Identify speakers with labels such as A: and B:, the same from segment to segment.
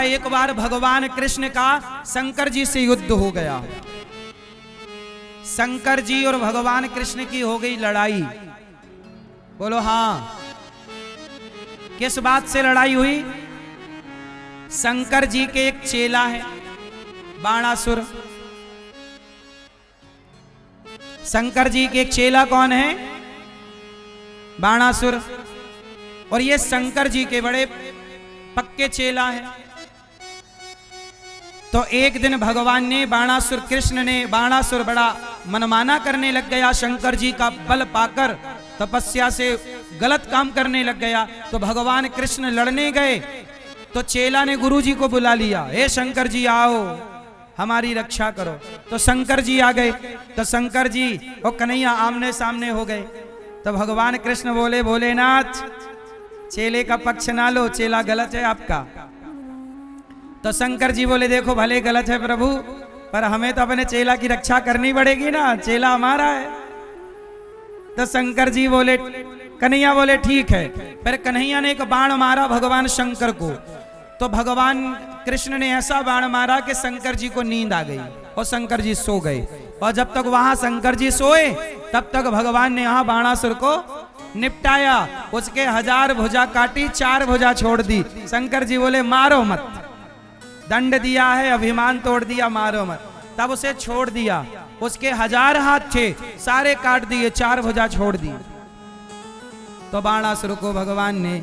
A: एक बार भगवान कृष्ण का शंकर जी से युद्ध हो गया। शंकर जी और भगवान कृष्ण की हो गई लड़ाई। बोलो हाँ। किस बात से लड़ाई हुई? शंकर जी के एक चेला है बाणासुर। शंकर जी के एक चेला कौन है? बाणासुर। और ये शंकर जी के बड़े पक्के चेला है। तो एक दिन भगवान ने बाणासुर, कृष्ण ने, बाणासुर बड़ा मनमाना करने लग गया, शंकर जी का बल पाकर तपस्या से गलत काम करने लग गया। तो भगवान कृष्ण लड़ने गए तो चेला ने गुरु जी को बुला लिया, हे शंकर जी आओ हमारी रक्षा करो। तो शंकर जी आ गए। तो शंकर जी और कन्हैया आमने सामने हो गए। तो भगवान कृष्ण बोले, भोलेनाथ चेले का पक्ष ना लो, चेला गलत है आपका। तो शंकर जी बोले, देखो भले गलत है प्रभु, पर हमें तो अपने चेला की रक्षा करनी पड़ेगी ना, चेला हमारा है। तो शंकर जी बोले, कन्हैया बोले ठीक है। फिर कन्हैया ने एक बाण मारा भगवान शंकर को। तो भगवान कृष्ण ने ऐसा बाण मारा कि शंकर जी को नींद आ गई और शंकर जी सो गए। और जब तक वहां शंकर जी सोए तब तक भगवान ने यहाँ बाणासुर को निपटाया। उसके 1000 भुजा काटी, 4 भुजा छोड़ दी। शंकर जी बोले मारो मत, दंड दिया है, अभिमान तोड़ दिया, मारो मत। तब उसे छोड़ दिया। उसके 1000 हाथ थे, सारे काट दिए, 4 भुजा छोड़ दी। तो बाणासुर को भगवान ने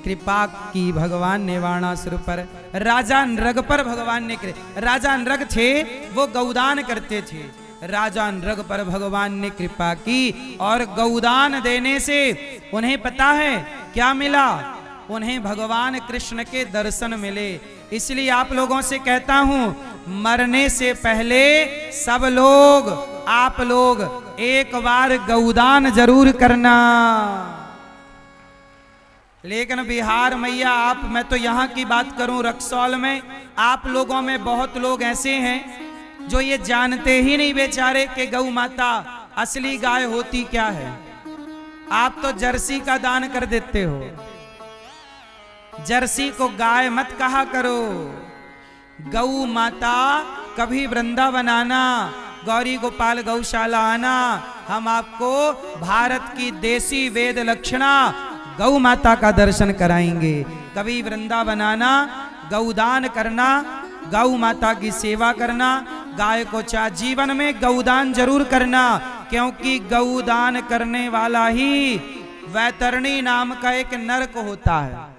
A: कृपा की। भगवान ने बाणासुर पर, राजा नृग पर भगवान ने, राजा नृग थे वो गौदान करते थे, राजा नृग पर भगवान ने कृपा की। और गौदान देने से उन्हें पता है क्या मिला? उन्हें भगवान कृष्ण के दर्शन मिले। इसलिए आप लोगों से कहता हूं, मरने से पहले सब लोग, आप लोग एक बार गौदान जरूर करना। लेकिन बिहार मैया आप, मैं तो यहाँ की बात करूं रक्सौल में, आप लोगों में बहुत लोग ऐसे हैं जो ये जानते ही नहीं बेचारे कि गौ माता असली गाय होती क्या है। आप तो जर्सी का दान कर देते हो। जर्सी को गाय मत कहा करो। गौ माता कभी वृंदावन आना, गौरी गोपाल गौशाला आना, हम आपको भारत की देसी वेद लक्षणा गौ माता का दर्शन कराएंगे। कभी वृंदावन आना, गौदान करना, गौ माता की सेवा करना, गाय को चाह जीवन में गौदान जरूर करना, क्योंकि गौदान करने वाला ही वैतरणी नाम का एक नरक होता है।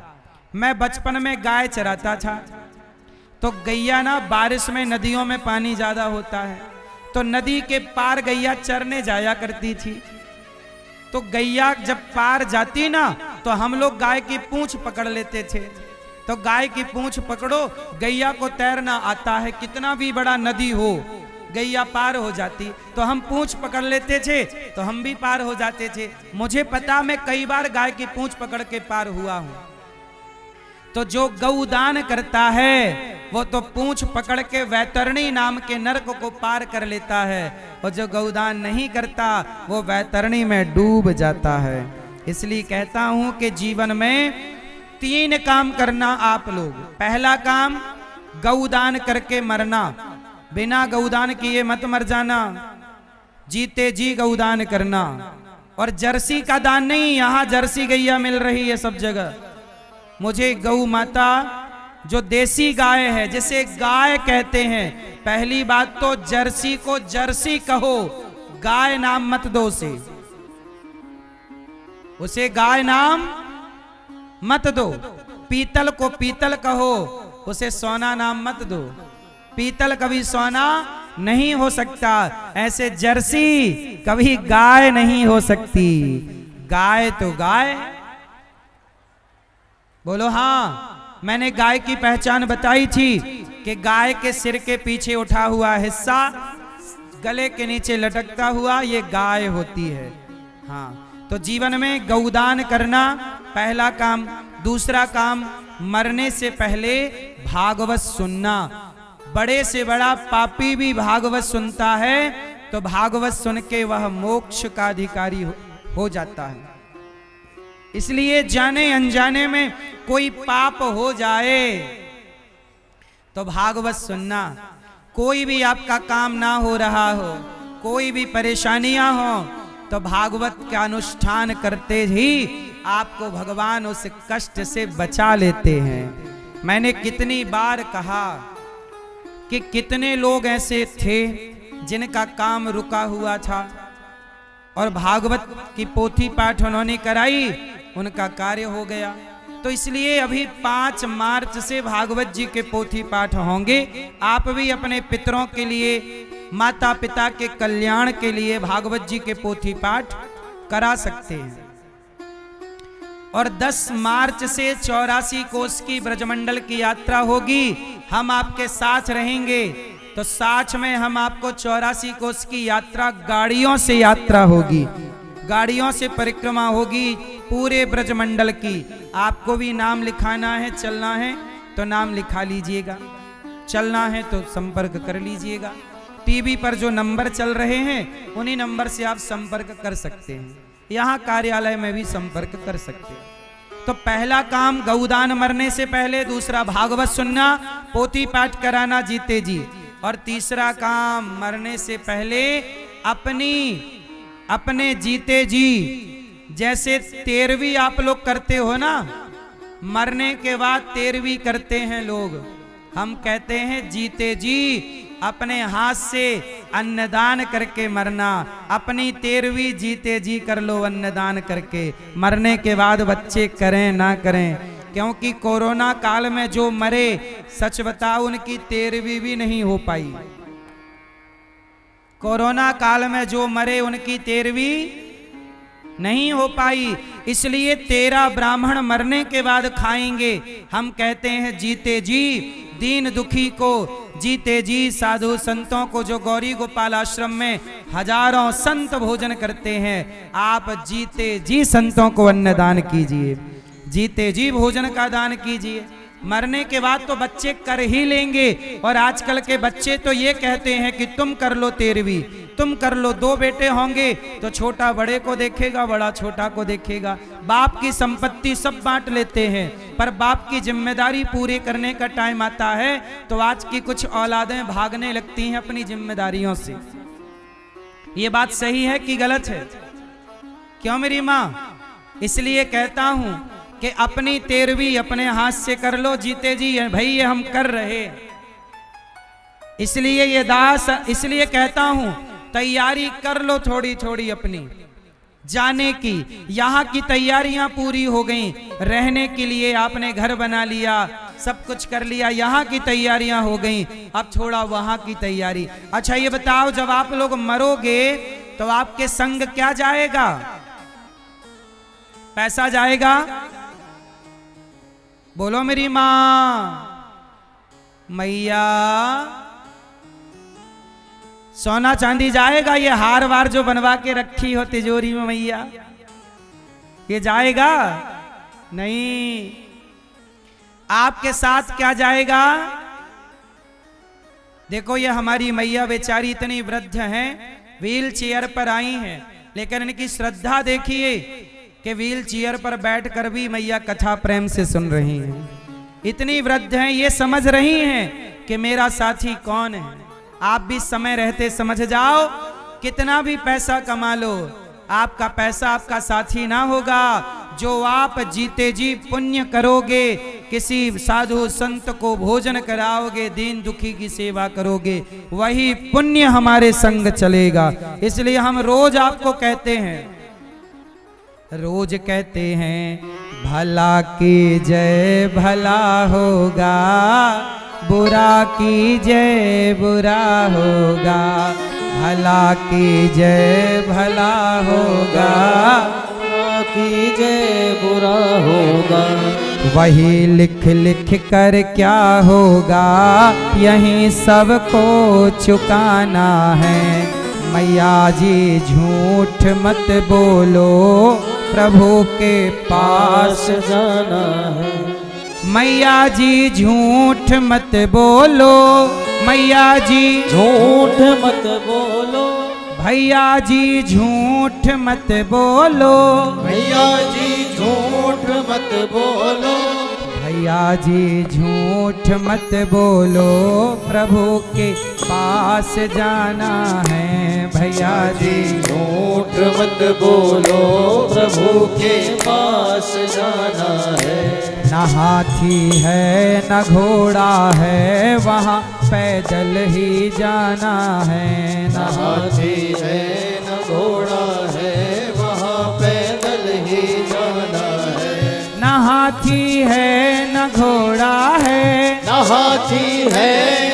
A: मैं बचपन में गाय चराता था, तो गैया ना, बारिश में नदियों में पानी ज्यादा होता है, तो नदी के पार गैया चरने जाया करती थी। तो गैया जब पार जाती ना, तो हम लोग गाय की पूंछ पकड़ लेते थे। तो गाय की पूंछ पकड़ो, गैया को तैरना आता है, कितना भी बड़ा नदी हो, गैया पार हो जाती, तो हम पूंछ पकड़ लेते थे, तो हम भी पार हो जाते थे। मुझे पता, मैं कई बार गाय की पूंछ पकड़ के पार हुआ हूं। तो जो गौदान करता है वो तो पूंछ पकड़ के वैतरणी नाम के नरक को पार कर लेता है, और जो गौदान नहीं करता वो वैतरणी में डूब जाता है। इसलिए कहता हूं कि जीवन में 3 काम करना आप लोग। पहला काम, गौदान करके मरना, बिना गौदान किए मत मर जाना, जीते जी गौदान करना। और जर्सी का दान नहीं, यहां जर्सी गैया मिल रही है सब जगह। मुझे गौ माता जो देसी गाय है, जिसे गाय कहते हैं, पहली बात तो जर्सी को जर्सी कहो, गाय नाम मत दो उसे गाय नाम मत दो। पीतल को पीतल कहो, उसे सोना नाम मत दो। पीतल कभी सोना नहीं हो सकता, ऐसे जर्सी कभी गाय नहीं हो सकती। गाय तो गाय। बोलो हाँ। मैंने गाय की पहचान बताई थी कि गाय के सिर के पीछे उठा हुआ हिस्सा, गले के नीचे लटकता हुआ, ये गाय होती है। हाँ, तो जीवन में गौदान करना पहला काम। दूसरा काम, मरने से पहले भागवत सुनना। बड़े से बड़ा पापी भी भागवत सुनता है तो भागवत सुन के वह मोक्ष का अधिकारी हो जाता है। इसलिए जाने अनजाने में कोई पाप हो जाए तो भागवत सुनना। कोई भी आपका काम ना हो रहा हो, कोई भी परेशानियां हो, तो भागवत का अनुष्ठान करते ही आपको भगवान उस कष्ट से बचा लेते हैं। मैंने कितनी बार कहा कि कितने लोग ऐसे थे जिनका काम रुका हुआ था और भागवत की पोथी पाठ उन्होंने कराई, उनका कार्य हो गया। तो इसलिए अभी 5 मार्च से भागवत जी के पोथी पाठ होंगे। आप भी अपने पितरों के लिए, माता पिता के कल्याण के लिए भागवत जी के पोथी पाठ करा सकते हैं। और 10 मार्च से 84 कोस की ब्रजमंडल की यात्रा होगी, हम आपके साथ रहेंगे। तो साथ में हम आपको 84 कोस की यात्रा, गाड़ियों से यात्रा होगी, गाड़ियों से परिक्रमा होगी पूरे ब्रजमंडल की। आपको भी नाम लिखाना है, चलना है तो नाम लिखा लीजिएगा, चलना है तो संपर्क कर लीजिएगा। टीवी पर जो नंबर चल रहे हैं उन्हीं नंबर से आप संपर्क कर सकते हैं, यहाँ कार्यालय में भी संपर्क कर सकते हैं। तो पहला काम गौदान मरने से पहले, दूसरा भागवत सुनना, पोथी पाठ कराना जीते जी, और तीसरा काम मरने से पहले अपने जीते जी, जैसे 13वीं आप लोग करते हो ना, मरने के बाद 13वीं करते हैं लोग। हम कहते हैं जीते जी अपने हाथ से अन्नदान करके मरना। अपनी 13वीं जीते जी कर लो अन्नदान करके। मरने के बाद बच्चे करें ना करें, क्योंकि कोरोना काल में जो मरे, सच बताओ उनकी 13वीं भी नहीं हो पाई। कोरोना काल में जो मरे उनकी 13वीं नहीं हो पाई। इसलिए 13 ब्राह्मण मरने के बाद खाएंगे। हम कहते हैं जीते जी दीन दुखी को, जीते जी साधु संतों को, जो गौरी गोपाल आश्रम में हजारों संत भोजन करते हैं, आप जीते जी संतों को अन्नदान कीजिए, जीते जी भोजन का दान कीजिए। मरने के बाद तो बच्चे कर ही लेंगे। और आजकल के बच्चे तो ये कहते हैं कि तुम कर लो 13वीं, तुम कर लो। 2 बेटे होंगे तो छोटा बड़े को देखेगा, बड़ा छोटा को देखेगा। बाप की संपत्ति सब बांट लेते हैं, पर बाप की जिम्मेदारी पूरी करने का टाइम आता है तो आज की कुछ औलादें भागने लगती हैं अपनी जिम्मेदारियों से। ये बात सही है कि गलत है? क्यों मेरी माँ? इसलिए कहता हूं कि अपनी 13वीं अपने हाथ से कर लो जीते जी। भाई ये हम कर रहे, इसलिए ये दास, इसलिए कहता हूं तैयारी कर लो थोड़ी थोड़ी अपनी जाने की। यहाँ की तैयारियां पूरी हो गई, रहने के लिए आपने घर बना लिया, सब कुछ कर लिया, यहाँ की तैयारियां हो गई, अब थोड़ा वहां की तैयारी। अच्छा ये बताओ, जब आप लोग मरोगे तो आपके संग क्या जाएगा? पैसा जाएगा? बोलो मेरी मां। मैया सोना चांदी जाएगा? ये हार वार जो बनवा के रखी हो तिजोरी में मैया, ये जाएगा? नहीं। आपके साथ क्या जाएगा? देखो ये हमारी मैया बेचारी इतनी वृद्ध हैं, व्हील चेयर पर आई हैं, लेकिन इनकी श्रद्धा देखिए कि व्हील चेयर पर बैठकर भी मैया कथा प्रेम से सुन रही हैं। इतनी वृद्ध हैं, ये समझ रही हैं कि मेरा साथी कौन है। आप भी समय रहते समझ जाओ, कितना भी पैसा कमा लो, आपका पैसा आपका साथी ना होगा। जो आप जीते जी पुण्य करोगे, किसी साधु संत को भोजन कराओगे, दीन दुखी की सेवा करोगे, वही पुण्य हमारे संग चलेगा। इसलिए हम रोज आपको कहते हैं, रोज कहते हैं, भला की जय भला होगा, बुरा की जय बुरा होगा। भला की जय भला होगा, बुरा की जय बुरा होगा। वही लिख लिख कर क्या होगा, यही सबको चुकाना है। मैया जी झूठ मत बोलो, प्रभु के पास जाना है। मैया जी झूठ मत बोलो, मैया जी
B: झूठ मत बोलो।
A: भैया जी झूठ मत बोलो,
B: भैया जी झूठ मत बोलो।
A: भैया जी झूठ मत बोलो, प्रभु के पास जाना है। भैया जी
B: झूठ मत बोलो, प्रभु के पास जाना है।
A: न हाथी है न घोड़ा है, वहाँ पैदल ही जाना है।
B: न हाथी है न घोड़ा है, वहाँ पैदल ही जाना है।
A: न हाथी है न घोड़ा है,
B: न हाथी है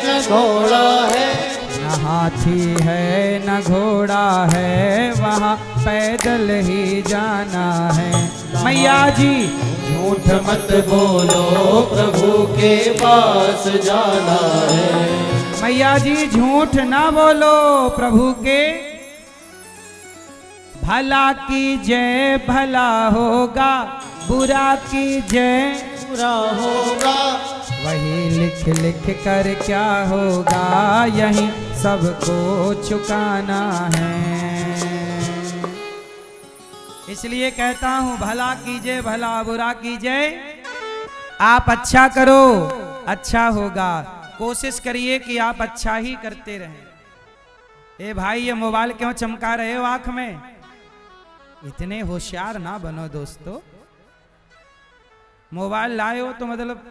B: न घोड़ा है,
A: न हाथी है न घोड़ा है, वहाँ पैदल ही जाना है। मैया जी
B: झूठ मत बोलो, प्रभु के पास जाना है।
A: मैया जी झूठ ना बोलो, प्रभु के भला की जय भला होगा, बुरा की जय
B: बुरा होगा।
A: वही लिख लिख कर क्या होगा, यही सबको चुकाना है। इसलिए कहता हूं भला कीजिए भला, बुरा कीजिए। आप अच्छा करो अच्छा होगा। कोशिश करिए कि आप अच्छा ही करते रहें। ए भाई ये मोबाइल क्यों चमका रहे हो आंख में? इतने होशियार ना बनो दोस्तों। मोबाइल लाए हो तो मतलब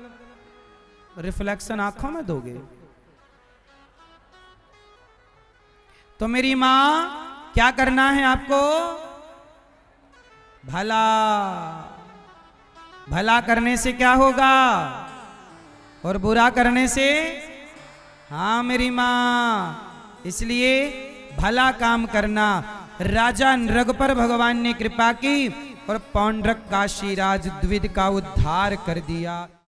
A: रिफ्लेक्शन आंखों में दोगे? तो मेरी मां क्या करना है आपको? भला। भला करने से क्या होगा और बुरा करने से? हाँ मेरी मां, इसलिए भला काम करना। राजा नृग पर भगवान ने कृपा की और पौंड्रक काशीराज द्विज का उद्धार कर दिया।